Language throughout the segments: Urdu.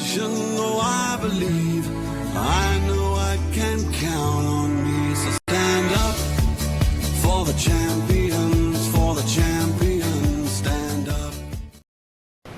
direction, though I believe I know I can count on me. So stand up for the champions, for the champions, stand up.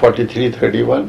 4331।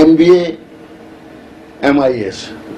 MBA MIS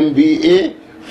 MBA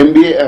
MBA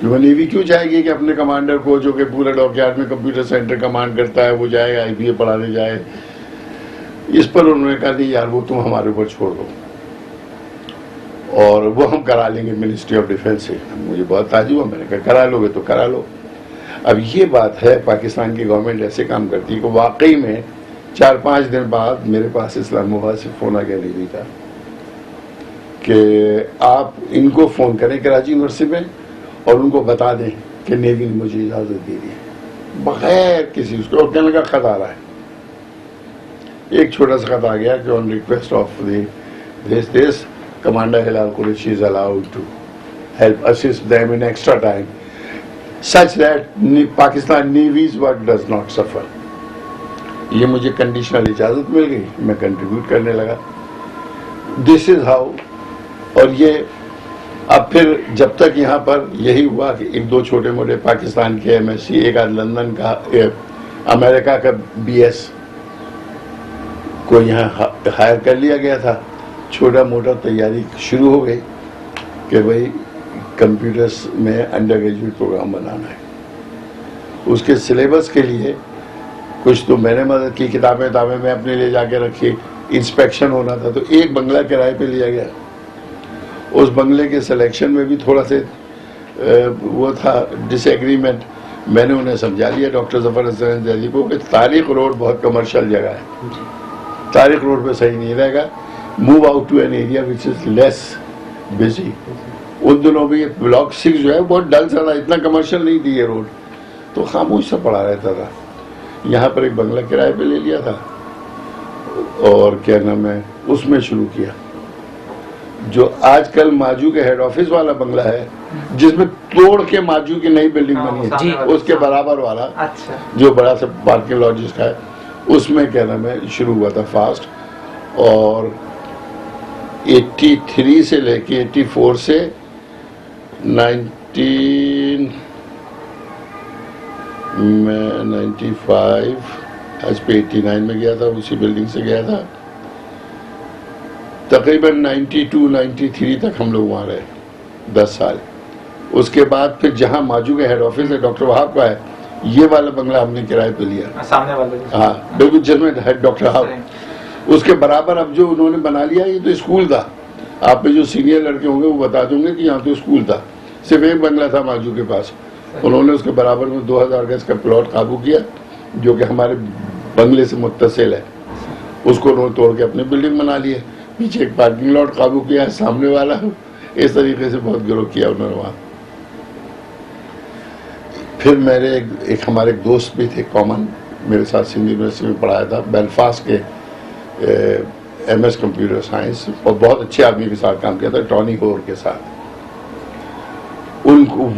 کہ وہ نیوی کیوں چاہے گی کہ اپنے کمانڈر کو جو کہ پورے ڈاک یارڈ میں کمپیوٹر سینٹر کمانڈ کرتا ہے وہ جائے آئی پی اے پڑھانے جائے. اس پر انہوں نے کہا نہیں یار وہ تم ہمارے اوپر چھوڑ دو اور وہ ہم کرا لیں گے منسٹری آف ڈیفینس سے. مجھے بہت تعجب ہوا, میں نے کہا کرا لو گے تو کرا لو. اب یہ بات ہے پاکستان کی گورنمنٹ ایسے کام کرتی ہے کہ واقعی میں 4-5 دن بعد میرے پاس اسلام آباد سے فون آ گیا نیوی کا کہ آپ ان کو فون کریں کراچی یونیورسٹی میں اور ان کو بتا دیں کہ نیوی نے مجھے اجازت دے دی بغیر کسی اس کو کہنے کا خط آ رہا ہے. ایک چھوٹا سا خط آ گیا کہ on request of this Commander Hilal Qureshi is allowed to help assist them in extra time such that Pakistan Navy's work does not suffer. یہ مجھے کنڈیشنل اجازت مل گئی, میں کنٹریبیوٹ کرنے لگا. دس از ہاؤ. اور یہ اب پھر جب تک یہاں پر یہی ہوا کہ 1-2 چھوٹے موٹے پاکستان کے ایم ایس سی, ایک آدھ لندن کا, امریکہ کا BS کو یہاں ہائر کر لیا گیا تھا. چھوٹا موٹا تیاری شروع ہو گئی کہ بھئی کمپیوٹرز میں انڈر گریجویٹ پروگرام بنانا ہے. اس کے سلیبس کے لیے کچھ تو میں نے مدد کی, کتابیں میں اپنے لے جا کے رکھی. انسپیکشن ہونا تھا تو ایک بنگلہ کرائے پہ لیا گیا. اس بنگلے کے سلیکشن میں بھی تھوڑا سے وہ تھا ڈس ایگریمنٹ. میں نے انہیں سمجھا لیا ڈاکٹر ظفر حسین زیدی کو کہ طارق روڈ بہت کمرشل جگہ ہے, طارق روڈ پہ صحیح نہیں رہے گا, move out to an area which is less busy. ان دنوں بھی بلاک 6 جو ہے بہت ڈل سا تھا, اتنا کمرشل نہیں تھی یہ روڈ, تو خاموش سا پڑا رہتا تھا. یہاں پر ایک بنگلہ کرائے پہ لے لیا تھا اور کیا نام ہے اس میں شروع کیا, جو آج کل ماجو کے ہیڈ آفس والا بنگلہ ہے جس میں توڑ کے ماجو کی نئی بلڈنگ بنی ہے, اس کے برابر والا جو بڑا سا پارکنگ لاٹ جس کا ہے, اس میں کیا نام ہے شروع ہوا تھا فاسٹ. اور 83 سے لے کے 84 سے 95 آج پہ 89 میں گیا تھا, اسی بلڈنگ سے گیا تھا. تقریباً 92-93 تک ہم لوگ وہاں رہے, 10 سال. اس کے بعد پھر جہاں ماجو کا ہیڈ آفس ہے ڈاکٹر وہاب کا ہے, یہ والا بنگلہ ہم نے کرائے پہ لیا سامنے والے. ہاں بالکل جس میں ہیڈ ڈاکٹر وہاب, اس کے برابر اب جو انہوں نے بنا لیا یہ تو اسکول تھا. آپ میں جو سینئر لڑکے ہوں گے وہ بتا دوں گے کہ یہاں تو اسکول تھا, صرف ایک بنگلہ تھا ماجو کے پاس. انہوں نے اس کے برابر میں 2000 گز کا پلاٹ قابو کیا جو کہ ہمارے بنگلے سے متصل ہے. اس کو انہوں نے توڑ کے اپنی بلڈنگ بنا لی ہے. پیچھے ایک پارکنگ لاٹ قابو کیا ہے, سامنے والا. اس طریقے سے بہت گرو کیا انہوں نے وہاں. پھر میرے ایک ہمارے دوست بھی تھے کامن, میرے ساتھ سندھ یونیورسٹی میں پڑھایا تھا, بیلفاسٹ کے MS کمپیوٹر سائنس, اور بہت اچھے آدمی کے ساتھ کام کیا تھا, ٹونی ہور کے ساتھ.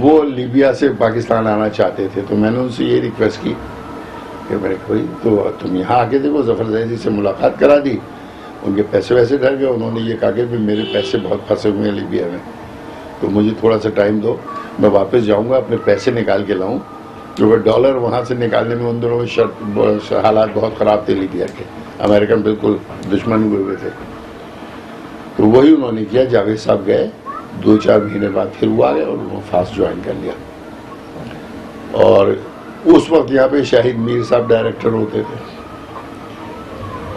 وہ لیبیا سے پاکستان آنا چاہتے تھے, تو میں نے ان سے یہ ریکویسٹ کی کہ میں نے تو تم یہاں آ کے دیکھو. ظفر زیدی سے ملاقات کرا دی, ان کے پیسے ویسے ڈر گئے. انہوں نے یہ کہا کہ میرے پیسے بہت پھنسے ہوئے ہیں لیبیا میں, تو مجھے تھوڑا سا ٹائم دو, میں واپس جاؤں گا اپنے پیسے نکال کے لاؤں, کیونکہ ڈالر وہاں سے نکالنے میں ان دنوں میں حالات بہت خراب تھے لیبیا کے, امریکن بالکل دشمن ہوئے ہوئے تھے. تو وہی انہوں نے کیا. جاوید صاحب گئے, 2-4 مہینے بعد پھر وہ آ گئے اور وہ فاسٹ جوائن کر لیا. اور اس وقت یہاں پہ شاہد میر صاحب ڈائریکٹر ہوتے تھے,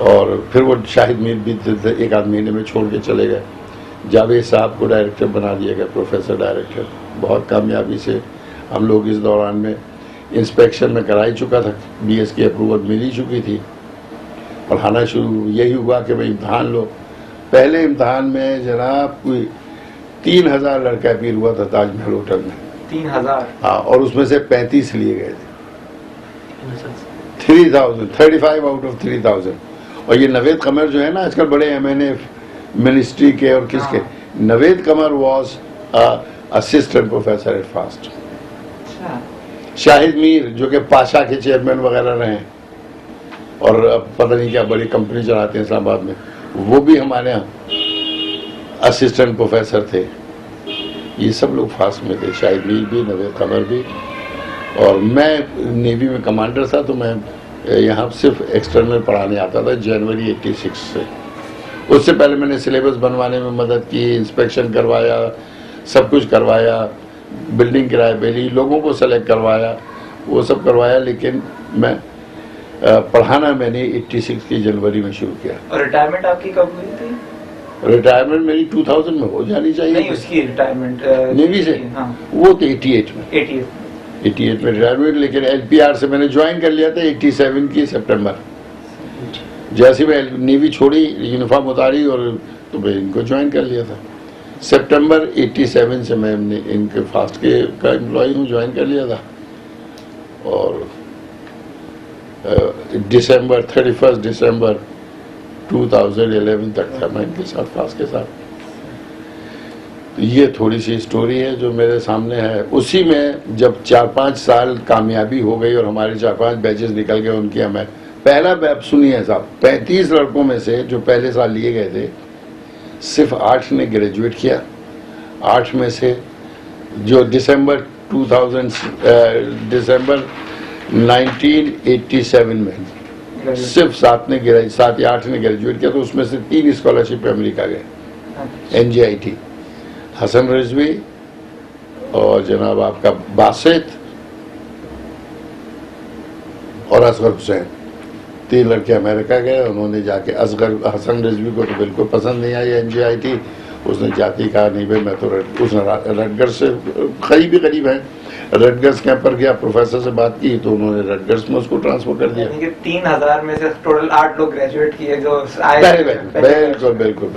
اور پھر وہ شاہد میر بھی 1-8 مہینے میں چھوڑ کے چلے گئے. جاوید صاحب کو ڈائریکٹر بنا دیا گیا, پروفیسر ڈائریکٹر. بہت کامیابی سے ہم لوگ اس دوران میں انسپیکشن میں کرائی چکا تھا, BS کی اپروول مل ہی چکی تھی. پڑھانا شروع یہی ہوا کہ بھائی امتحان لو. پہلے امتحان میں جناب کوئی 3000 لڑکا اپیل ہوا تھا تاج محل ہوٹل میں. 3000؟ ہاں, اور اس میں سے 35 لیے گئے تھے. 35 آؤٹ آف 3000. اور یہ نوید قمر جو ہے نا آج کل بڑے MNA منسٹری کے اور کس کے, Naveed Qamar was assistant professor at FAST. Shahid Mir جو کہ پاشا کے چیئرمین وغیرہ رہے ہیں اور اب پتہ نہیں کیا بڑی کمپنی چلاتے ہیں اسلام آباد میں, وہ بھی ہمارے یہاں اسسٹنٹ پروفیسر تھے. یہ سب لوگ فاسٹ میں تھے, شاہد میر بھی, نوید قمر بھی. اور میں نیوی میں کمانڈر تھا, تو میں یہاں صرف ایکسٹرنل پڑھانے آتا تھا جنوری 86 سے. اس سے پہلے میں نے سلیبس بنوانے میں مدد کی, انسپیکشن کروایا, سب کچھ کروایا, بلڈنگ کرایہ پہ لی, لوگوں کو سلیکٹ کروایا, وہ سب کروایا, لیکن میں پڑھانا میں نے 86 کی جنوری میں شروع کیا. اور ریٹائرمنٹ آپ کی کب ہوئی تھی؟ ریٹائرمنٹ میری 2000 میں ہو جانی چاہیے. نہیں, اس کی ریٹائرمنٹ نیوی سے ہاں وہ تو 88 میں 88 میں ریٹائرمنٹ, لیکن ایل پی آر سے میں نے جوائن کر لیا تھا 87 کی سپٹمبر. جیسے میں نیوی چھوڑی, یونیفارم اتاری اور تو میں ان کو جوائن کر لیا تھا. سپٹمبر 87 سے میں ان کے فاسٹ کے کا امپلائی ہوں, جوائن کر لیا تھا. اور دسمبر 31 دسمبر 2011 تک تھا میں ان کے ساتھ, فاسٹ کے ساتھ. یہ تھوڑی سی اسٹوری ہے جو میرے سامنے ہے. اسی میں جب 4-5 سال کامیابی ہو گئی اور ہمارے 4-5 بیچز نکل گئے, ان کی ہمیں پہلا بیچ سنیے صاحب, 35 لڑکوں میں سے جو پہلے سال لیے گئے تھے صرف 8 نے گریجویٹ کیا. 8 میں سے جو دسمبر 1987 میں صرف 7 یا 8 نے گریجویٹ کیا, تو اس میں سے 3 اسکالرشپ پہ امریکہ گئے, NJIT. حسن رضوی اور جناب آپ کا باسط اور اصغر حسین, 3 لڑکے امریکہ گئے. انہوں نے جا کے حسن رضوی کو تو بالکل پسند نہیں آئی NJIT. اس نے جاتی کہا نہیں بھائی میں تو اس نے رٹگرز سے قریب ہیں, رٹگرز کیمپ پر گیا, پروفیسر سے بات کی تو انہوں نے رٹگرز میں اس کو ٹرانسفر کر دیا. 3000 میں سے ٹوٹل 8 لوگ گریجویٹ کیے جو بالکل.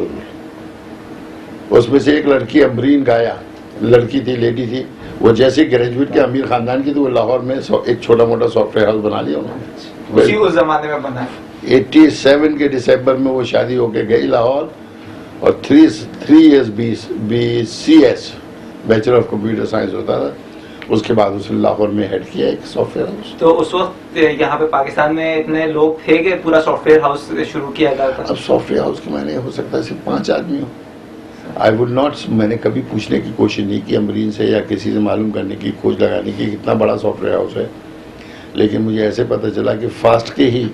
اس میں سے ایک لڑکی امبرین گایا, لڑکی تھی, لیڈی تھی, وہ جیسے گریجویٹ کے امیر خاندان کی, تو وہ لاہور میں ایک چھوٹا موٹا سافٹ ویئر ہاؤس بنا لیا انہوں نے. اسی اس زمانے میں بنا. 87 کے دسمبر میں وہ شادی ہو کے گئی لاہور, اور 3 years BCS bachelor of computer science ہوتا تھا. اس کے بعد اس نے لاہور میں ہیڈ کیا ایک سافٹ ویئر ہاؤس. تو اس وقت یہاں پہ پاکستان میں اتنے لوگ تھے کہ پورا سافٹ ویئر ہاؤس شروع کیا گیا تھا؟ اب سافٹ ویئر ہاؤس کے میں نے ہو سکتا ہے صرف 5 آدمی ہوں. آئی وڈ ناٹ, میں نے کبھی پوچھنے کی کوشش نہیں کی امرین سے یا کسی سے معلوم کرنے کی, کھوج لگانے کی کتنا بڑا سافٹ ویئر ہاؤس ہے. لیکن مجھے ایسے پتہ چلا کہ فاسٹ کے ہی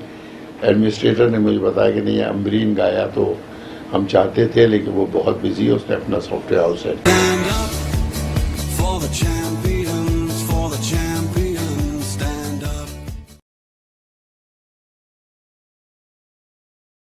ایڈمنسٹریٹر نے مجھے بتایا کہ نہیں امرین گایا تو ہم چاہتے تھے, لیکن وہ بہت بزی ہے, اس نے اپنا سافٹ ویئر ہاؤس ہے.